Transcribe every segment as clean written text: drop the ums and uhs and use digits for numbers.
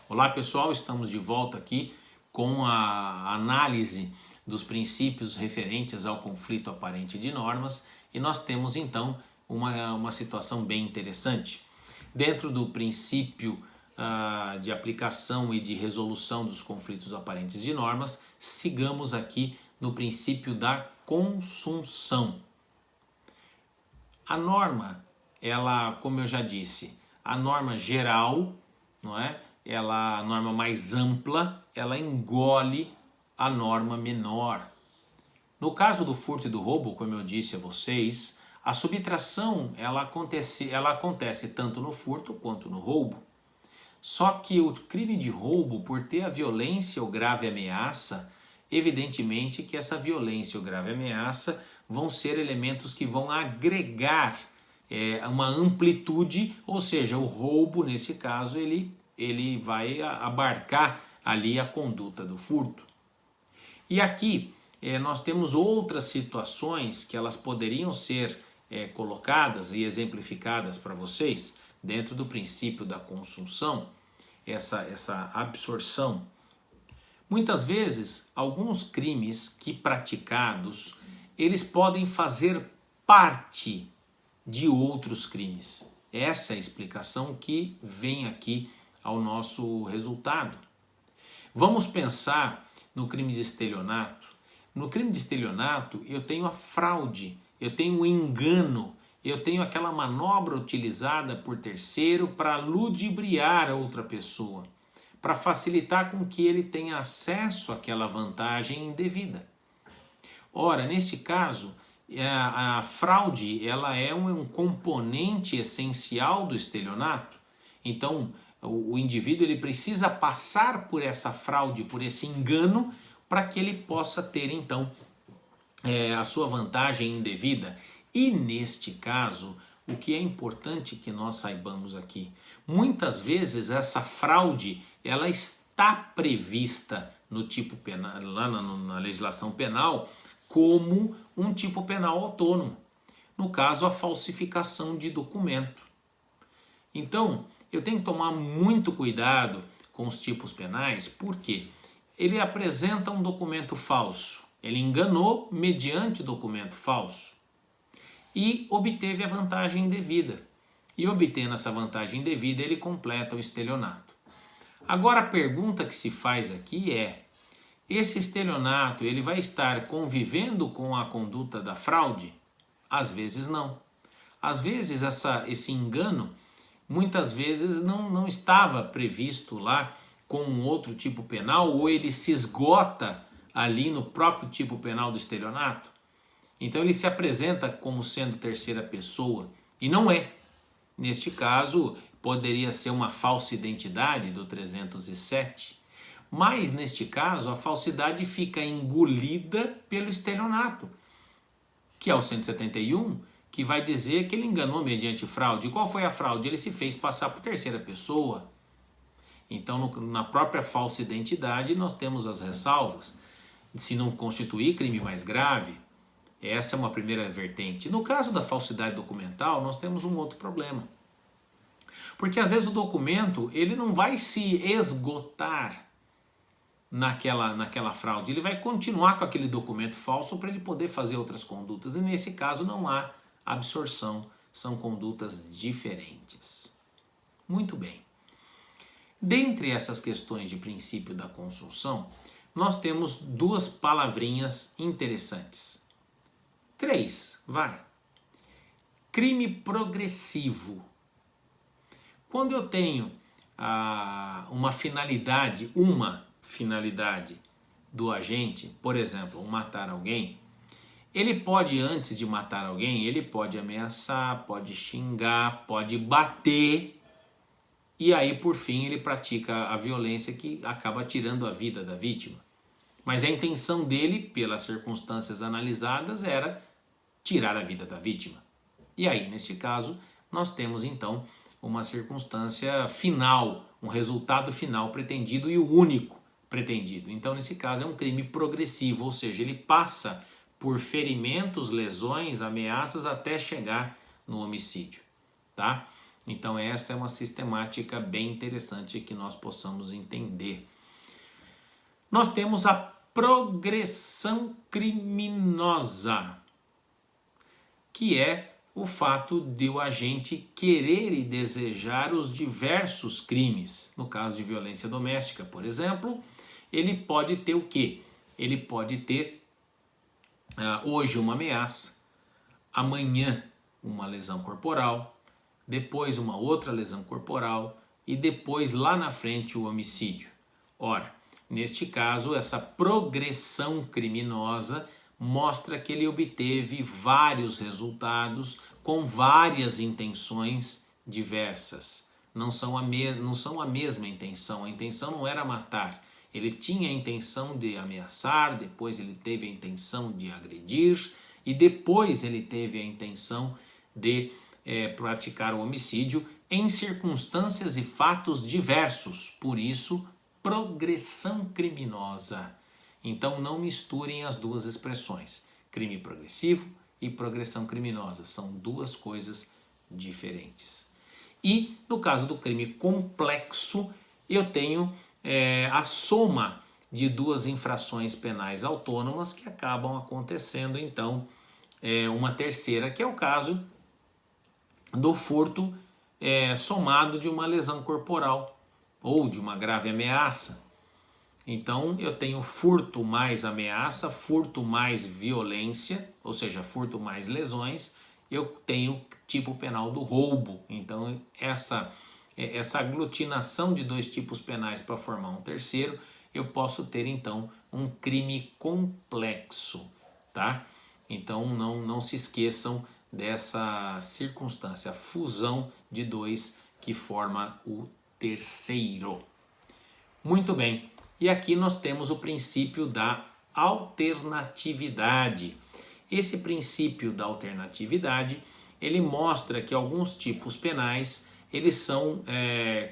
Olá pessoal, estamos de volta aqui com a análise dos princípios referentes ao conflito aparente de normas e nós temos então uma situação bem interessante. Dentro do princípio de aplicação e de resolução dos conflitos aparentes de normas, sigamos aqui no princípio da consunção. A norma, ela, como eu já disse, a norma geral, não é? A norma mais ampla, ela engole a norma menor. No caso do furto e do roubo, como eu disse a vocês, a subtração ela acontece tanto no furto quanto no roubo. Só que o crime de roubo, por ter a violência ou grave ameaça, evidentemente que essa violência ou grave ameaça vão ser elementos que vão agregar uma amplitude, ou seja, o roubo, nesse caso, ele vai abarcar ali a conduta do furto. E aqui nós temos outras situações que elas poderiam ser colocadas e exemplificadas para vocês dentro do princípio da consunção, essa absorção. Muitas vezes, alguns crimes que praticados, eles podem fazer parte de outros crimes. Essa é a explicação que vem aqui ao nosso resultado. Vamos pensar no crime de estelionato. No crime de estelionato, eu tenho a fraude, eu tenho o engano, eu tenho aquela manobra utilizada por terceiro para ludibriar a outra pessoa, para facilitar com que ele tenha acesso àquela vantagem indevida. Ora, neste caso, a fraude ela é um componente essencial do estelionato. Então, o indivíduo ele precisa passar por essa fraude, por esse engano, para que ele possa ter, então, a sua vantagem indevida. E, neste caso, o que é importante que nós saibamos aqui, muitas vezes essa fraude ela está prevista no tipo penal, lá na legislação penal, como um tipo penal autônomo. No caso, a falsificação de documento. Então, eu tenho que tomar muito cuidado com os tipos penais, porque ele apresenta um documento falso. Ele enganou mediante documento falso e obteve a vantagem indevida. E obtendo essa vantagem indevida, ele completa o estelionato. Agora, a pergunta que se faz aqui é: esse estelionato ele vai estar convivendo com a conduta da fraude? Às vezes não. Às vezes esse engano, muitas vezes não estava previsto lá com um outro tipo penal, ou ele se esgota ali no próprio tipo penal do estelionato. Então ele se apresenta como sendo terceira pessoa e não é. Neste caso, poderia ser uma falsa identidade do 307. Mas, neste caso, a falsidade fica engolida pelo estelionato, que é o 171, que vai dizer que ele enganou mediante fraude. E qual foi a fraude? Ele se fez passar por terceira pessoa. Então, na própria falsa identidade, nós temos as ressalvas. Se não constituir crime mais grave, essa é uma primeira vertente. No caso da falsidade documental, nós temos um outro problema. Porque, às vezes, o documento ele não vai se esgotar naquela fraude, ele vai continuar com aquele documento falso para ele poder fazer outras condutas, e nesse caso não há absorção, são condutas diferentes. Muito bem. Dentre essas questões de princípio da consunção, nós temos duas palavrinhas interessantes. 3, vai. Crime progressivo. Quando eu tenho uma finalidade do agente, por exemplo, matar alguém, ele pode, antes de matar alguém, ele pode ameaçar, pode xingar, pode bater, e aí por fim ele pratica a violência que acaba tirando a vida da vítima. Mas a intenção dele, pelas circunstâncias analisadas, era tirar a vida da vítima. E aí, nesse caso, nós temos então uma circunstância final, um resultado final pretendido e o único pretendido. Então, nesse caso, é um crime progressivo, ou seja, ele passa por ferimentos, lesões, ameaças até chegar no homicídio, tá? Então essa é uma sistemática bem interessante que nós possamos entender. Nós temos a progressão criminosa, que é o fato de o agente querer e desejar os diversos crimes. No caso de violência doméstica, por exemplo, ele pode ter o quê? Ele pode ter hoje uma ameaça, amanhã uma lesão corporal, depois uma outra lesão corporal e depois lá na frente o homicídio. Ora, neste caso, essa progressão criminosa mostra que ele obteve vários resultados com várias intenções diversas. Não são a mesma intenção. A intenção não era matar. Ele tinha a intenção de ameaçar, depois ele teve a intenção de agredir e depois ele teve a intenção de praticar o homicídio em circunstâncias e fatos diversos. Por isso, progressão criminosa. Então não misturem as duas expressões. Crime progressivo e progressão criminosa são duas coisas diferentes. E no caso do crime complexo, eu tenho a soma de duas infrações penais autônomas que acabam acontecendo, então, uma terceira, que é o caso do furto somado de uma lesão corporal ou de uma grave ameaça. Então eu tenho furto mais ameaça, furto mais violência, ou seja, furto mais lesões, eu tenho tipo penal do roubo. Então essa aglutinação de dois tipos penais para formar um terceiro, eu posso ter então um crime complexo, tá? Então não se esqueçam dessa circunstância, a fusão de dois que forma o terceiro. Muito bem, e aqui nós temos o princípio da alternatividade. Esse princípio da alternatividade, ele mostra que alguns tipos penais, eles são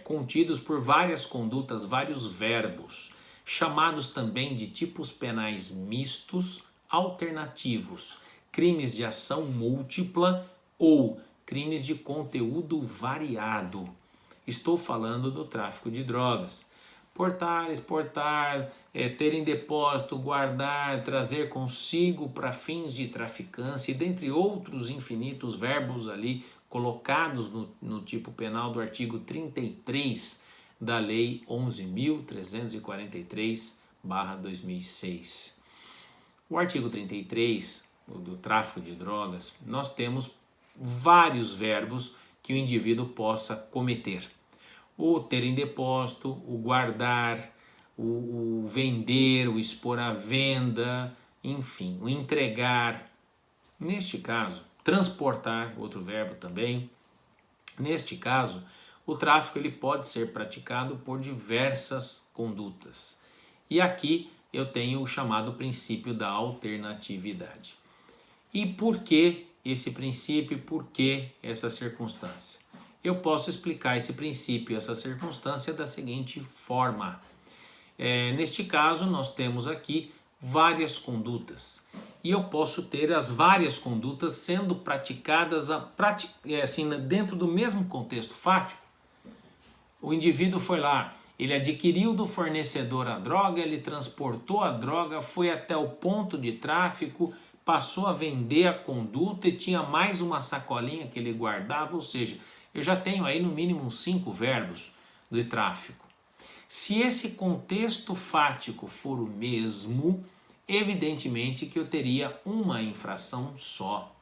contidos por várias condutas, vários verbos, chamados também de tipos penais mistos alternativos, crimes de ação múltipla ou crimes de conteúdo variado. Estou falando do tráfico de drogas. Portar, exportar, ter em depósito, guardar, trazer consigo para fins de traficância, e dentre outros infinitos verbos ali colocados no tipo penal do artigo 33 da Lei 11.343/2006. O artigo 33 do tráfico de drogas, nós temos vários verbos que o indivíduo possa cometer. O ter em depósito, o guardar, o vender, o expor à venda, enfim, o entregar. Neste caso, transportar, outro verbo também. Neste caso, o tráfico ele pode ser praticado por diversas condutas. E aqui eu tenho o chamado princípio da alternatividade. E por que esse princípio e por que essa circunstância? Eu posso explicar esse princípio e essa circunstância da seguinte forma. Neste caso, nós temos aqui várias condutas. E eu posso ter as várias condutas sendo praticadas dentro do mesmo contexto fático. O indivíduo foi lá, ele adquiriu do fornecedor a droga, ele transportou a droga, foi até o ponto de tráfico, passou a vender a conduta e tinha mais uma sacolinha que ele guardava, ou seja, eu já tenho aí no mínimo 5 verbos de tráfico. Se esse contexto fático for o mesmo, evidentemente que eu teria uma infração só.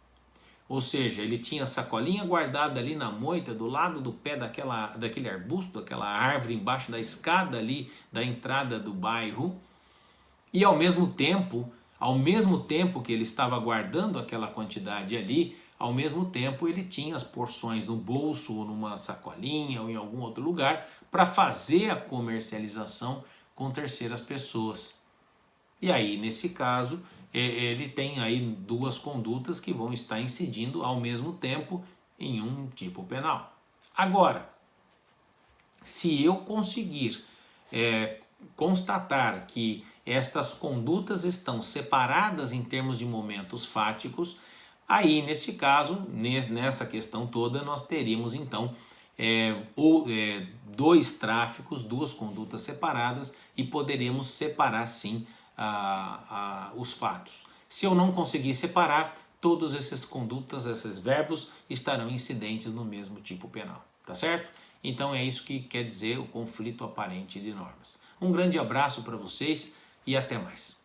Ou seja, ele tinha a sacolinha guardada ali na moita, do lado do pé daquele arbusto, daquela árvore, embaixo da escada ali da entrada do bairro, e ao mesmo tempo que ele estava guardando aquela quantidade ali, ao mesmo tempo ele tinha as porções no bolso ou numa sacolinha ou em algum outro lugar para fazer a comercialização com terceiras pessoas. E aí, nesse caso, ele tem aí duas condutas que vão estar incidindo ao mesmo tempo em um tipo penal. Agora, se eu conseguir constatar que estas condutas estão separadas em termos de momentos fáticos, aí nesse caso, nessa questão toda, nós teríamos então dois tráficos, duas condutas separadas, e poderemos separar sim os fatos. Se eu não conseguir separar, todas essas condutas, esses verbos estarão incidentes no mesmo tipo penal, tá certo? Então é isso que quer dizer o conflito aparente de normas. Um grande abraço para vocês e até mais.